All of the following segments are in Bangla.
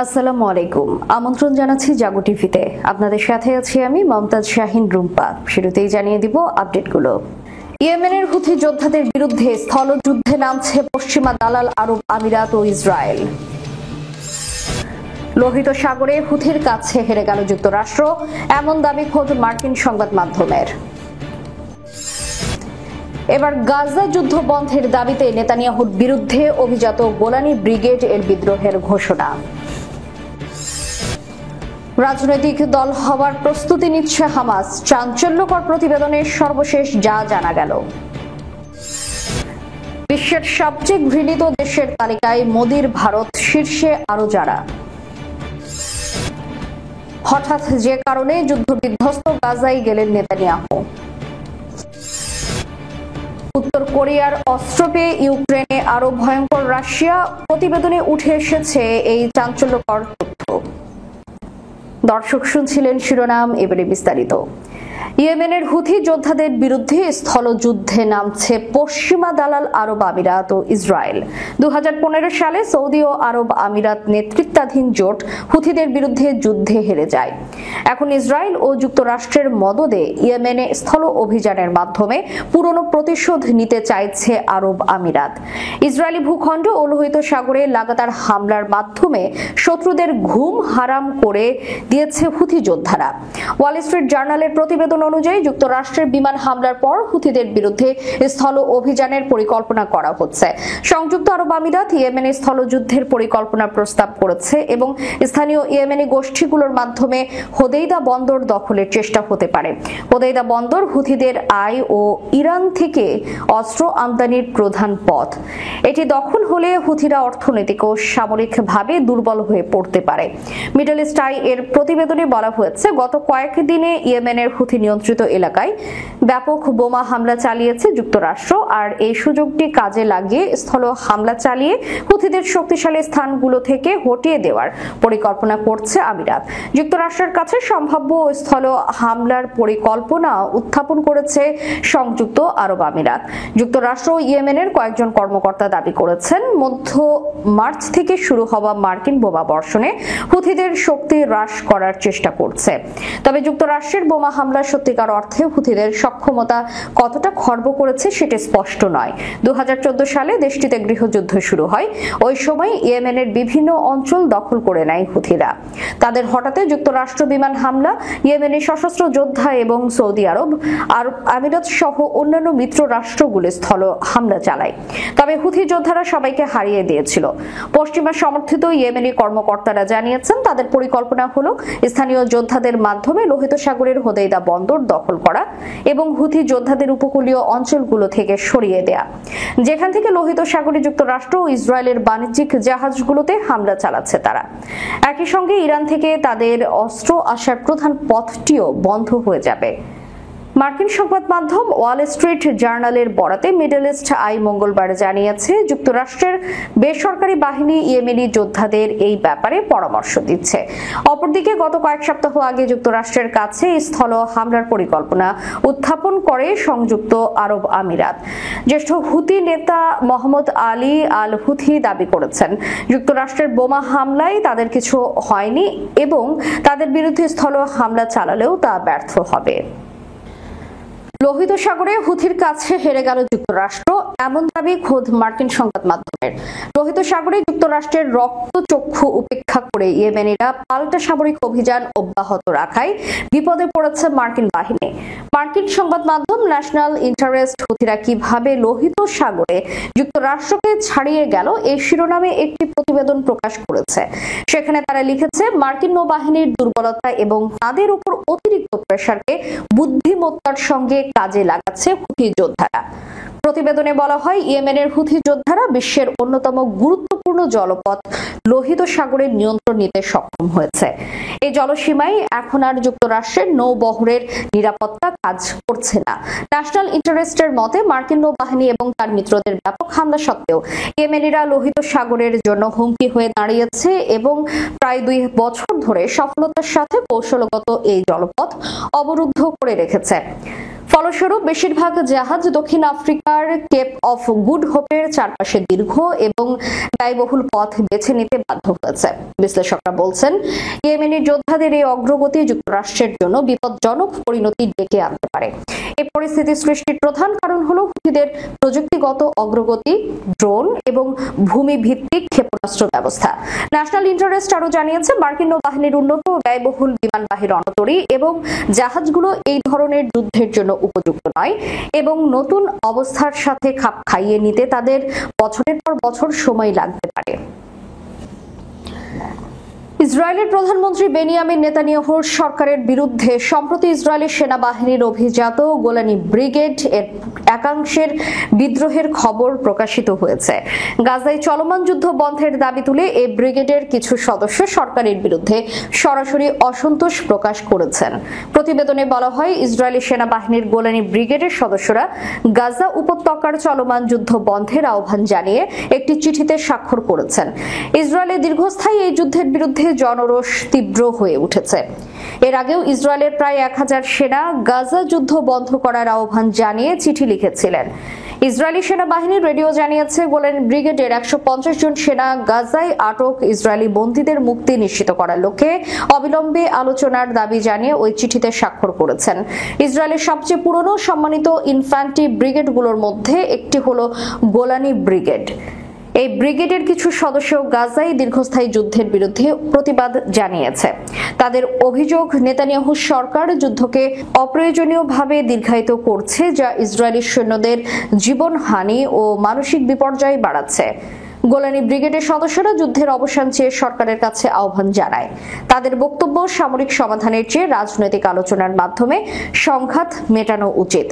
আসসালামু আলাইকুম। আমন্ত্রণ জানাচ্ছি জাগো টিভিতে। আপনাদের সাথে আছি আমি মমতাজ শাহিন রুম্পা। শুরুতেই জানিয়ে দিব আপডেটগুলো। ইয়েমেনের হুথি যোদ্ধাদের বিরুদ্ধে স্থলযুদ্ধে নামছে পশ্চিমা দালাল আরব আমিরাত ও ইসরায়েল। লোহিত সাগরে হুথির কাছে হেরে গেল যুক্তরাষ্ট্র, এমন দাবি খোদ মার্কিন সংবাদ মাধ্যমের। এবার গাজা যুদ্ধ বন্ধের দাবিতে নেতানিয়াহুর বিরুদ্ধে অভিজাত গোলানি ব্রিগেড এর বিদ্রোহের ঘোষণা। রাজনৈতিক দল হওয়ার প্রস্তুতি নিচ্ছে হামাস, চাঞ্চল্যকর প্রতিবেদনের সর্বশেষ যা জানা গেল। বিশ্বের সবচেয়ে ঘৃণিত দেশের তালিকায় মোদির ভারত শীর্ষে আরো যারা। হঠাৎ যে কারণে যুদ্ধবিধ্বস্ত গাজায় গেলেন নেতানিয়াহু। উত্তর কোরিয়ার অস্ত্র পেয়ে ইউক্রেনে আরো ভয়ঙ্কর রাশিয়া, প্রতিবেদনে উঠে এসেছে এই চাঞ্চল্যকর তথ্য। দর্শক শুনছিলেন শিরোনাম, এবারে বিস্তারিত। ইয়েমেনের হুথি যোদ্ধাদের বিরুদ্ধে স্থলযুদ্ধে নামছে পশ্চিমা দালাল আরব আমিরাত ও ইসরায়েল। 2015 সালে সৌদি ও আরব আমিরাত নেতৃত্বাধীন জোট হুথিদের বিরুদ্ধে যুদ্ধে হেরে যায়। এখন ইসরায়েল ও যুক্তরাষ্ট্রের মদদে ইয়েমেনে স্থল অভিযানের মাধ্যমে পুরনো প্রতিশোধ নিতে চাইছে আরব আমিরাত। ইসরায়েলি ভূখণ্ড ও লোহিত সাগরে লাগাতার হামলার মাধ্যমে শত্রুদের ঘুম হারাম করে দিয়েছে হুথি যোদ্ধারা। ওয়াল স্ট্রিট জার্নালের প্রতিবেদন অনুযায়ী যুক্তরাষ্ট্রের বিমান হামলার পর হুথিদের বিরুদ্ধে স্থল অভিযানের পরিকল্পনা করা হচ্ছে। সংযুক্ত আরব আমিরাত ইয়েমেনে স্থলযুদ্ধের পরিকল্পনা প্রস্তাব করেছে এবং স্থানীয় ইয়েমেনি গোষ্ঠীগুলোর মাধ্যমে হোদেইদা বন্দর দখলের চেষ্টা হতে পারে। হোদেইদা বন্দর হুথিদের আয় ও ইরান থেকে অস্ত্র আমদানির প্রধান পথ। এটি দখল হলে হুথিরা অর্থনৈতিক ও সামরিকভাবে দুর্বল হয়ে পড়তে পারে। মিডল ইস্ট আই এর প্রতিবেদনে বলা হয়েছে, গত কয়েকদিনে ইয়েমেনের হুথি নিয়ন্ত্রিত এলাকায় ব্যাপক বোমা হামলা চালিয়েছে যুক্তরাষ্ট্র, আর এই সুযোগটি কাজে লাগিয়ে স্থল হামলা চালিয়ে হুথিদের শক্তিশালী স্থানগুলো থেকে হটিয়ে দেওয়ার পরিকল্পনা করছে আমিরাত। যুক্তরাষ্ট্রের কাছে সম্ভাব্য স্থল হামলার পরিকল্পনা উত্থাপন করেছে সংযুক্ত আরব আমিরাত। যুক্তরাষ্ট্র ও ইয়েমেনের কয়েকজন কর্মকর্তা দাবি করেছেন, মধ্য মার্চ থেকে শুরু হওয়া মার্কিন বোমা বর্ষণে হুথিদের শক্তি হ্রাস করার চেষ্টা করছে। তবে যুক্তরাষ্ট্রের বোমা হামলা সত্যিকার অর্থে হুথিদের সক্ষমতা কতটা খর্ব করেছে সেটা স্পষ্ট নয়। 2014 সালে দেশটিতে গৃহযুদ্ধ শুরু হয়। ওই সময় ইয়েমেনের বিভিন্ন অঞ্চল দখল করে নেয় হুথিরা। তাদের হঠাতে যুক্তরাষ্ট্র বিমান হামলা, ইয়েমেনি সশস্ত্র যোদ্ধা এবং সৌদি আরব আমিরাত সহ অন্যান্য মিত্র রাষ্ট্রগুলো স্থল হামলা চালায়। তবে হুথি যোদ্ধারা সবাইকে হারিয়ে দিয়েছিল। পশ্চিমা সমর্থিত ইয়েমেনি কর্মকর্তারা জানিয়েছেন, তাদের পরিকল্পনা হলো স্থানীয় যোদ্ধাদের মাধ্যমে লোহিত সাগরের হোদেইদা বন্দর দখল করা এবং হুথি যোদ্ধাদের উপকূলীয় অঞ্চলগুলো থেকে সরিয়ে দেয়া, যেখান থেকে লোহিত সাগরে যুক্তরাষ্ট্র ও ইসরায়েলের বাণিজ্যিক জাহাজগুলোতে হামলা চালাচ্ছে তারা। একই সঙ্গে ইরান থেকে তাদের অস্ত্র আসার প্রধান পথটিও বন্ধ হয়ে যাবে। মার্কিন সংবাদ মাধ্যম ওয়াল স্ট্রিট জার্নালের বরাতে মিডল ইস্ট আই মঙ্গলবার জানিয়েছে, যুক্তরাষ্ট্রের বেসরকারি বাহিনী ইয়েমেনি যোদ্ধাদের এই ব্যাপারে পরামর্শ দিচ্ছে। অপরদিকে গত কয়েক সপ্তাহ আগে যুক্তরাষ্ট্রের কাছে স্থল হামলার পরিকল্পনা উত্থাপন করে সংযুক্ত আরব আমিরাত। জ্যেষ্ঠ হুথি নেতা মোহাম্মদ আলী আল হুথি দাবি করেছেন, যুক্তরাষ্ট্রের বোমা হামলায় তাদের কিছু হয়নি এবং তাদের বিরুদ্ধে স্থল হামলা চালালেও তা ব্যর্থ হবে। লোহিত সাগরে হুথির কাছে হেরে গেল যুক্তরাষ্ট্র, এমন দাবি খোদ মার্কিন সংবাদ মাধ্যমের। লোহিত সাগরে যুক্তরাষ্ট্রের রক্তচক্ষু উপেক্ষা করে ইয়েমেনিরা পাল্টা সামরিক অভিযান অব্যাহত রাখায় বিপদে পড়েছে মার্কিন বাহিনী। মার্কিন সংবাদ মাধ্যম ন্যাশনাল ইন্টারেস্ট হুথিরা কিভাবে লোহিত সাগরে যুক্তরাষ্ট্রকে ছাড়িয়ে গেল এই শিরোনামে একটি প্রতিবেদন প্রকাশ করেছে। সেখানে তারা লিখেছে, মার্কিন নৌবাহিনীর দুর্বলতা এবং তাদের উপর অতিরিক্ত প্রেসারকে বুদ্ধিমত্তার সঙ্গে কাজে লাগাচ্ছে হুথি যোদ্ধারা। প্রতিবেদনে বলা হয়, ইয়েমেনের হুথি যোদ্ধারা বিশ্বের অন্যতম গুরুত্বপূর্ণ জলপথ লোহিত সাগরের নিয়ন্ত্রণ নিতে সক্ষম হয়েছে। এই জলসীমায় এখন আর যুক্তরাষ্ট্রের নৌবহরের নিরাপত্তা কাজ করছে না। ন্যাশনাল ইন্টারেস্টের মতে, মার্কিন নৌবাহিনী এবং তার মিত্রদের ব্যাপক হামলা সত্ত্বেও ইয়েমেনিরা লোহিত সাগরের জন্য হুমকি হয়ে দাঁড়িয়েছে এবং প্রায় 2 বছর ধরে সফলতার সাথে কৌশলগত এই জলপথ অবরুদ্ধ করে রেখেছে। ফলস্বরূপ বেশিরভাগ জাহাজ দক্ষিণ আফ্রিকার কেপ অফ গুড হোপের চারপাশে দীর্ঘ এবং ব্যয়বহুল পথ বেছে নিতে বাধ্য হয়েছে। বিশ্লেষকরা বলছেন, ইয়েমেনি যোদ্ধাদের এই অগ্রগতি যুক্তরাষ্ট্রের জন্য বিপজ্জনক পরিণতি ডেকে আনতে পারে। এই পরিস্থিতি সৃষ্টির প্রধান কারণ হলো হুথিদের প্রযুক্তিগত অগ্রগতি, ড্রোন এবং ভূমি ভিত্তিক ক্ষেপণাস্ত্র ব্যবস্থা। ন্যাশনাল ইন্টারেস্ট আরও জানিয়েছে, মার্কিন নৌবাহিনীর উন্নত ব্যয়বহুল বিমানবাহী রণতরী এবং জাহাজগুলো এই ধরনের যুদ্ধের জন্য উপযুক্ত নয় এবং নতুন অবস্থার সাথে খাপ খাইয়ে নিতে তাদের বছরের পর বছর সময় লাগতে পারে। ইসরায়েলের প্রধানমন্ত্রী বেনিয়ামিন নেতানিয়াহুর সরকারের বিরুদ্ধে সম্প্রতি ইসরায়েলি সেনাবাহিনীর অভিজাত গোলানি ব্রিগেড এর একাংশের বিদ্রোহের খবর প্রকাশিত হয়েছে। গাজায় চলমান যুদ্ধ বন্ধের দাবি তুলে এই ব্রিগেডের কিছু সদস্য সরকারের বিরুদ্ধে সরাসরি অসন্তোষ প্রকাশ করেছেন। প্রতিবেদনে বলা হয়, ইসরায়েলি সেনাবাহিনীর গোলানি ব্রিগেডের সদস্যরা গাজা উপত্যকার চলমান যুদ্ধ বন্ধের আহ্বান জানিয়ে একটি চিঠিতে স্বাক্ষর করেছেন। ইসরায়েলের দীর্ঘস্থায়ী এই যুদ্ধের বিরুদ্ধে জনরোষ তীব্র হয়ে উঠেছে। এর আগেও ইসরায়েলের প্রায় 1000 সেনা গাজা যুদ্ধ বন্ধ করার আহ্বান জানিয়ে চিঠি লিখেছিলেন। ইসরায়েলি সেনাবাহিনীর রেডিও জানিয়েছে, গোলান ব্রিগেডের 150 জন সেনা গাজায় আটক ইসরায়েলি বন্দীদের মুক্তি নিশ্চিত করার লক্ষ্যে অবিলম্বে আলোচনার দাবি জানিয়ে ওই চিঠিতে স্বাক্ষর করেছেন। ইসরায়েলের সবচেয়ে পুরনো সম্মানিত ইনফ্যান্ট্রি ব্রিগেডগুলোর মধ্যে একটি হলো গোলানি ব্রিগেড। এই ব্রিগেডের কিছু সদস্য গাজায় দীর্ঘস্থায়ী যুদ্ধের বিরুদ্ধে প্রতিবাদ জানিয়েছে। তাদের অভিযোগ, নেতানিয়াহু সরকার যুদ্ধকে অপ্রয়োজনীয়ভাবে দীর্ঘায়িত করছে, যা ইসরায়েলি সৈন্যদের জীবনহানি ও মানসিক বিপর্যয় বাড়াচ্ছে। গোলানি ব্রিগেডের সদস্যরা যুদ্ধের অবসান চেয়ে সরকারের কাছে আহ্বান জানায়। তাদের বক্তব্য, সামরিক সমাধানের চেয়ে রাজনৈতিক আলোচনার মাধ্যমে সংঘাত মেটানো উচিত।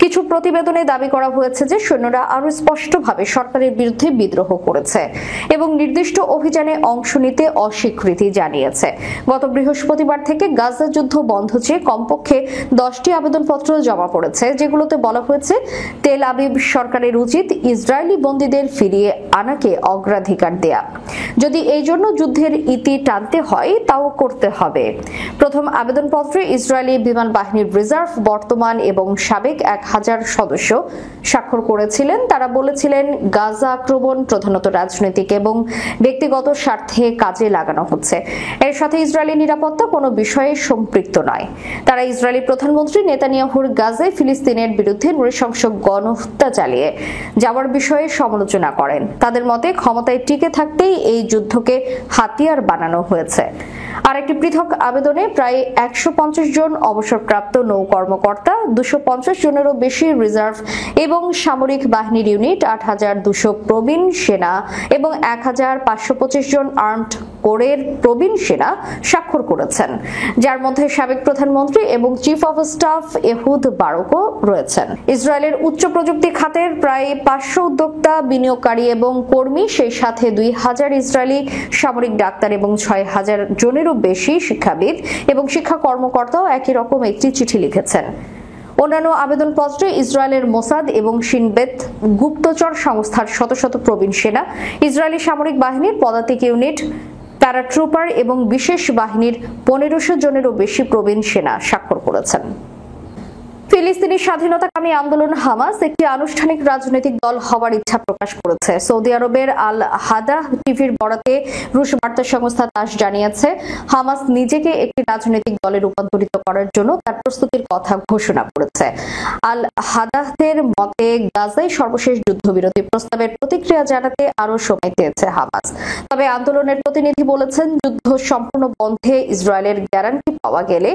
কিছু প্রতিবেদনে দাবি করা হয়েছে যে সৈন্যরা আরও স্পষ্টভাবে সরকারের বিরুদ্ধে বিদ্রোহ করেছে এবং নির্দিষ্ট অভিযানে অংশ নিতে অস্বীকৃতি জানিয়েছে। গত বৃহস্পতিবার থেকে গাজা যুদ্ধ বন্ধ চেয়ে কমপক্ষে 10টি আবেদনপত্র জমা পড়েছে, যেগুলোতে বলা হয়েছে তেল আবিব সরকারের উচিত ইসরায়েলি বন্দীদের ফিরিয়ে আনাকে অগ্রাধিকার দেয়া। যদি এই জন্য যুদ্ধের ইতি টানতে হয়, তাও করতে হবে। প্রথম আবেদনপত্রে ইসরায়েলি বিমান বাহিনীর রিজার্ভ বর্তমান এবং সাবেক 1000 সদস্য স্বাক্ষর করেছিলেন। তারা বলেছিলেন, গাজা আক্রমণ প্রধানত রাজনৈতিক এবং ব্যক্তিগত স্বার্থে কাজে লাগানো হচ্ছে। এর সাথে ইসরায়েলি নিরাপত্তা কোনো বিষয়ে সম্পৃক্ত নয়। তারা ইসরায়েলি প্রধানমন্ত্রী নেতানিয়াহুর গাজায় ফিলিস্তিনের বিরুদ্ধে নৃশংস গণহত্যা চালিয়ে যাওয়ার বিষয়ে সমালোচনা করেন। তাদের মতে ক্ষমতায় টিকে থাকতেই এই যুদ্ধকে হাতিয়ার বানানো হয়েছে। আরেকটি পৃথক আবেদনে প্রায় 150 জন অবসরপ্রাপ্ত নৌ কর্মকর্তা, 250 জনেরও বেশি রিজার্ভ এবং সামরিক বাহিনীর ইউনিট, 8200 প্রবীণ সেনা এবং 1525 জন আর্মড কোরের প্রবীণ সেনা স্বাক্ষর করেছেন, যার মধ্যে সাবেক প্রধানমন্ত্রী এবং চিফ অফ স্টাফ এহুদ বারকও রয়েছেন। ইসরায়েলের উচ্চ প্রযুক্তি খাতের প্রায় 500 উদ্যোক্তা, বিনিয়োগকারী এবং কর্মী, সেই সাথে 2000 ইসরায়েলি সামরিক ডাক্তার এবং 6000 জনেরও বেশি শিক্ষাবিদ এবং শিক্ষা কর্মকর্তাও একই রকম একটি চিঠি লিখেছেন। অন্যান্য আবেদনপত্রে ইসরায়েলের মোসাদ এবং শিনবেত গুপ্তচর সংস্থার শত শত প্রবীণ সেনা, ইসরায়েলি সামরিক বাহিনীর পদাতিক ইউনিট, প্যারাট্রুপার এবং বিশেষ বাহিনীর 1500 জনেরও বেশি প্রবীণ সেনা স্বাক্ষর করেছেন। ফিলিস্তিনি স্বাধীনতাকামী আন্দোলন হামাস একটি আনুষ্ঠানিক রাজনৈতিক দল হওয়ার ইচ্ছা প্রকাশ করেছে। সৌদি আরবের আল হাদা টিভির বরাতে রুশ বার্তা সংস্থা তাস জানিয়েছে, হামাস নিজেকে একটি রাজনৈতিক দলে রূপান্তরিত করার জন্য তার প্রস্তুতির কথা ঘোষণা করেছে। আল হাদাহের মতে, গাজায় সর্বশেষ যুদ্ধবিরতি প্রস্তাবের প্রতিক্রিয়া জানাতে আরও সময় চেয়েছে হামাস। তবে আন্দোলনের প্রতিনিধি বলেছেন, যুদ্ধ সম্পূর্ণ বন্ধে ইসরায়েলের গ্যারান্টি পাওয়া গেলে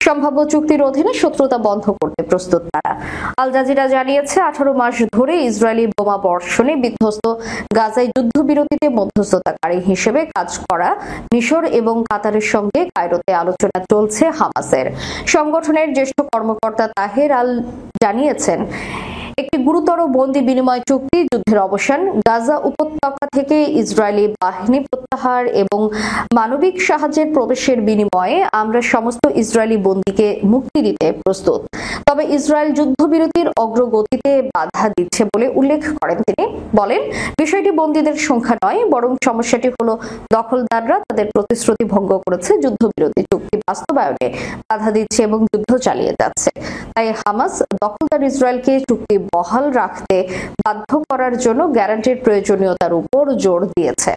সম্ভাব্য চুক্তির অধীনে শত্রুতা বন্ধ করতে প্রস্তুত তারা। আল জাজিরা জানিয়েছে, 18 মাস ধরে ইসরায়েলি বোমা বর্ষণে বিধ্বস্ত গাজায় যুদ্ধবিরতিতে মধ্যস্থতাকারী হিসেবে কাজ করা মিশর এবং কাতারের সঙ্গে কায়রোতে আলোচনা চলছে হামাসের। সংগঠনের জ্যেষ্ঠ কর্মকর্তা তাহের আল জানিয়েছেন, একটি গুরুতর বন্দী বিনিময় চুক্তি, যুদ্ধের অবসান, গাজা উপত্যকা থেকে ইসরায়েলি বাহিনী প্রত্যাহার এবং মানবিক সাহায্যের প্রবেশের বিনিময়ে আমরা সমস্ত ইসরায়েলি বন্দীকে মুক্তি দিতে প্রস্তুত। তবে ইসরায়েল যুদ্ধবিরতির অগ্রগতিতে বাধা দিচ্ছে বলে উল্লেখ করেন তিনি। বলেন, বিষয়টি বন্দীদের সংখ্যা নয়, বরং সমস্যাটি হলো দখলদাররা তাদের প্রতিশ্রুতি ভঙ্গ করেছে, যুদ্ধবিরতি চুক্তি বাস্তবায়নে বাধা দিচ্ছে এবং যুদ্ধ চালিয়ে যাচ্ছে। তাই হামাস দখলদার ইসরায়েলকে চুক্তি বহাল রাখতে বাধ্য করার জন্য গ্যারান্টির প্রয়োজনীয়তার উপর জোর দিয়েছে।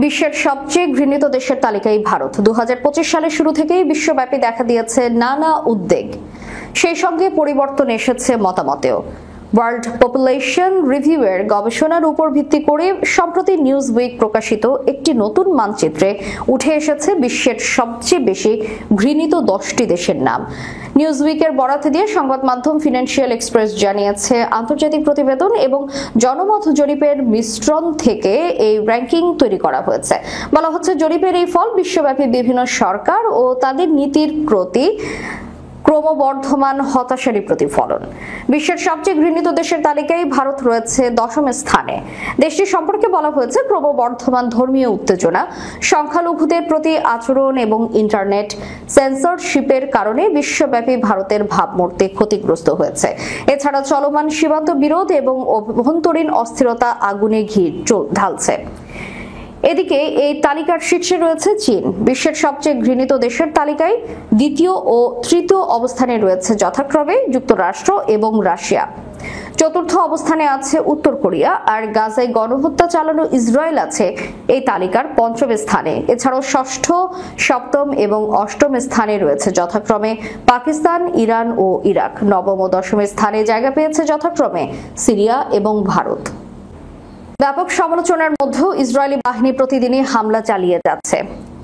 বিশ্বের সবচেয়ে ঘৃণিত দেশের তালিকায় ভারত। 2025 সালের শুরু থেকেই বিশ্বব্যাপী দেখা দিয়েছে নানা উদ্বেগ, সেই সঙ্গে পরিবর্তন এসেছে মতামতেও। ওয়ার্ল্ড পপুলেশন রিভিউয়ের গবেষণার উপর ভিত্তি করে সম্প্রতি নিউজউইক প্রকাশিত একটি নতুন মানচিত্রে উঠে এসেছে বিশ্বের সবচেয়ে বেশি ঘৃণিত 10টি দেশের নাম। নিউজউইকের বরাত দিয়ে সংবাদ মাধ্যম ফিনান্সিয়াল এক্সপ্রেস জানিয়েছে, আন্তর্জাতিক প্রতিবেদন এবং জনমত জরিপের মিশ্রণ থেকে এই র্যাঙ্কিং তৈরি করা হয়েছে। বলা হচ্ছে, জরিপের এই ফল বিশ্বব্যাপী বিভিন্ন সরকার ও তাদের নীতির প্রতি ক্রমবর্ধমান হতাশারই প্রতিফলন। বিশ্বের সবচেয়ে ঘৃণিত দেশের তালিকায় ভারত রয়েছে 10ম স্থানে। দেশটি সম্পর্কে বলা হয়েছে, ক্রমবর্ধমান ধর্মীয় উত্তেজনা, সংখ্যালঘুদের প্রতি আচরণ এবং ইন্টারনেট সেন্সরশিপের কারণে বিশ্বব্যাপী ভারতের ভাবমূর্তি ক্ষতিগ্রস্ত হয়েছে। এছাড়া চলমান সীমান্ত বিরোধ এবং অভ্যন্তরীণ অস্থিরতা আগুনে ঘি ঢালছে। এদিকে এই তালিকার শীর্ষে রয়েছে চীন। বিশ্বের সবচেয়ে ঘৃণিত দেশের তালিকায় দ্বিতীয় ও তৃতীয় অবস্থানে রয়েছে যথাক্রমে যুক্তরাষ্ট্র এবং রাশিয়া। চতুর্থ অবস্থানে আছে উত্তর কোরিয়া, আর গাজায় গণহত্যা চালানো ইসরায়েল আছে এই তালিকার 5ম স্থানে। এছাড়াও ষষ্ঠ, সপ্তম এবং 8ম স্থানে রয়েছে যথাক্রমে পাকিস্তান, ইরান ও ইরাক। নবম ও 10ম স্থানে জায়গা পেয়েছে যথাক্রমে সিরিয়া এবং ভারত। ব্যাপক সমালোচনার মধ্যেও ইসরায়েলি বাহিনী প্রতিদিনই হামলা চালিয়ে যাচ্ছে।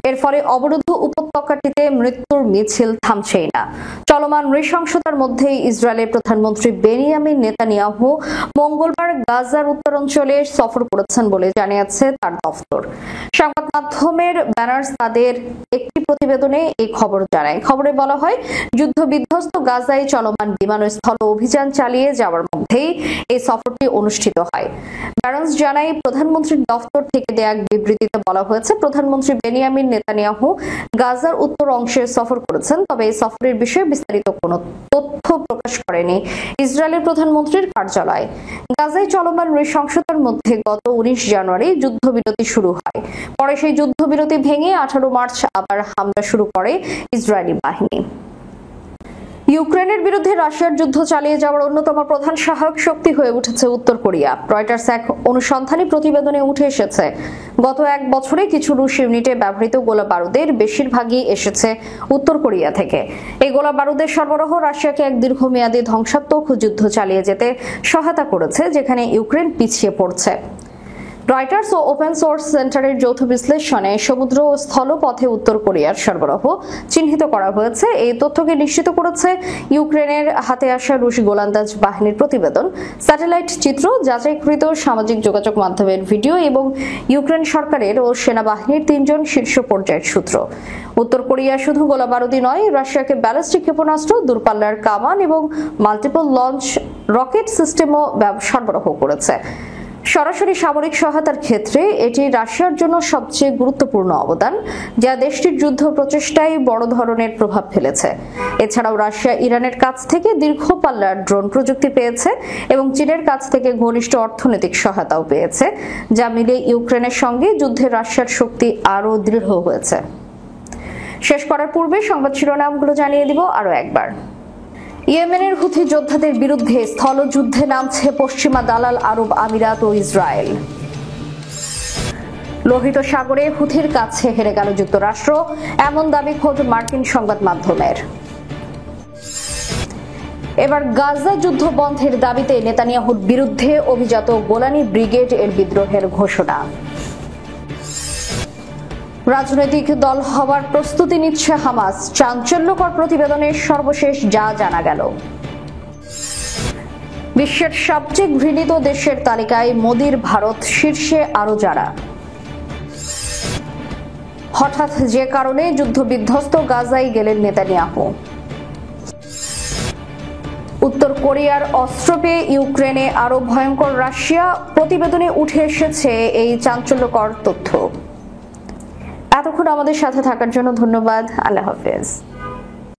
এর ফলে অবরুদ্ধ উপত্যকাটিতে মৃত্যুর মিছিল থামছেই না। চলমান নৃশংসতার মধ্যেই ইসরায়েলের প্রধানমন্ত্রী বেনিয়ামিন নেতানিয়াহু মঙ্গলবার গাজার উত্তরাঞ্চলে সফর করেছেন বলে জানিয়েছে তার দফতর। সংবাদ মাধ্যমের ব্যানার্স তাদের একটি প্রতিবেদনে এই খবর জানায়। খবরে বলা হয়, যুদ্ধবিধ্বস্ত গাজায় চলমান বিমানস্থল অভিযান চালিয়ে যাওয়ার মধ্যেই এই সফরটি অনুষ্ঠিত হয়। ব্যানার্স জানায়, প্রধানমন্ত্রীর দফতর থেকে দেয়া এক বিবৃতিতে বলা হয়েছে, প্রধানমন্ত্রী বেনিয়ামিন নেতানিয়াহু গাজার উত্তর অংশে সফর করেছেন, তবে এই সফরের বিষয়ে বিস্তারিত কোনো তথ্য প্রকাশ করেনি ইসরায়েলের প্রধানমন্ত্রীর কার্যালয়। গাজায় চলমান নৃশংসতার মধ্যে গত 19 জানুয়ারি যুদ্ধবিরতি শুরু হয়। পরে সেই যুদ্ধবিরতি ভেঙে 18 মার্চ আবার হামলা শুরু করে ইসরায়েলি বাহিনী। ইউক্রেনের বিরুদ্ধে রাশিয়ার যুদ্ধ চালিয়ে যাওয়ার অন্যতম প্রধান সহায়ক শক্তি হয়ে উঠেছে উত্তর কোরিয়া। রয়টার্স এক অনুসন্ধানী প্রতিবেদনে উঠে এসেছে, গত 1 বছরে কিছু রুশ ইউনিটে ব্যবহৃত গোলা বারুদের বেশিরভাগই এসেছে উত্তর কোরিয়া থেকে। এই গোলা বারুদের সরবরাহ রাশিয়াকে এক দীর্ঘমেয়াদী ধ্বংসাত্মক যুদ্ধ চালিয়ে যেতে সহায়তা করেছে, যেখানে ইউক্রেন পিছিয়ে পড়ছে। রয়টার্স ও ওপেন সোর্স সেন্টারের যৌথ বিশ্লেষণে সমুদ্র ও স্থলপথে উত্তর কোরিয়ার সরবরাহ চিহ্নিত করা হয়েছে। এই তথ্যকে নিশ্চিত করেছে ইউক্রেনের হাতে আসা রুশ গোলন্দাজ বাহিনীর প্রতিবেদন, স্যাটেলাইট চিত্র, যাচাইকৃত সামাজিক যোগাযোগ মাধ্যমের ভিডিও এবং ইউক্রেন সরকারের ও সেনাবাহিনীর 3 জন শীর্ষ পর্যায়ের সূত্র। উত্তর কোরিয়া শুধু গোলাবারুদি নয়, রাশিয়াকে ব্যালিস্টিক ক্ষেপণাস্ত্র, দূরপাল্লার কামান এবং মাল্টিপল লঞ্চ রকেট সিস্টেমও সরবরাহ করেছে। সরাসরি সামরিক সহায়তার ক্ষেত্রে এটি রাশিয়ার জন্য সবচেয়ে গুরুত্বপূর্ণ অবদান, যা দেশটির যুদ্ধ প্রচেষ্টায় বড় ধরনের প্রভাব ফেলেছে। এছাড়াও রাশিয়া ইরানের কাছ থেকে দীর্ঘ পাল্লার ড্রোন প্রযুক্তি পেয়েছে এবং চীনের কাছ থেকে ঘনিষ্ঠ অর্থনৈতিক সহায়তাও পেয়েছে, যা মিলে ইউক্রেনের সঙ্গে যুদ্ধে রাশিয়ার শক্তি আরও দৃঢ় হয়েছে। শেষ করার পূর্বে সংবাদ শিরোনামগুলো জানিয়ে দিব আরও একবার। ইয়েমেনের হুথি যোদ্ধাদের বিরুদ্ধে স্থলযুদ্ধে নামছে পশ্চিমা দালাল আরব আমিরাত ও ইসরায়েল। লোহিত সাগরে হুথির কাছে হেরে গেল যুক্তরাষ্ট্র, এমন দাবি খোদ মার্কিন সংবাদ মাধ্যমের। এবার গাজা যুদ্ধ বন্ধের দাবিতে নেতানিয়াহুর বিরুদ্ধে অভিজাত গোলানি ব্রিগেড এর বিদ্রোহের ঘোষণা। রাজনৈতিক দল হওয়ার প্রস্তুতি নিচ্ছে হামাস, চাঞ্চল্যকর প্রতিবেদনের সর্বশেষ যা জানা গেল। বিশ্বের সবচেয়ে ঘৃণিত দেশের তালিকায় মোদির ভারত শীর্ষে আরো যারা। হঠাৎ যে কারণে যুদ্ধবিধ্বস্ত গাজায় গেলেন নেতানিয়াহু। উত্তর কোরিয়ার অস্ত্র পেয়ে ইউক্রেনে আরো ভয়ঙ্কর রাশিয়া, প্রতিবেদনে উঠে এসেছে এই চাঞ্চল্যকর তথ্য। এতক্ষণ আমাদের সাথে থাকার জন্য ধন্যবাদ। আল্লাহ হাফেজ।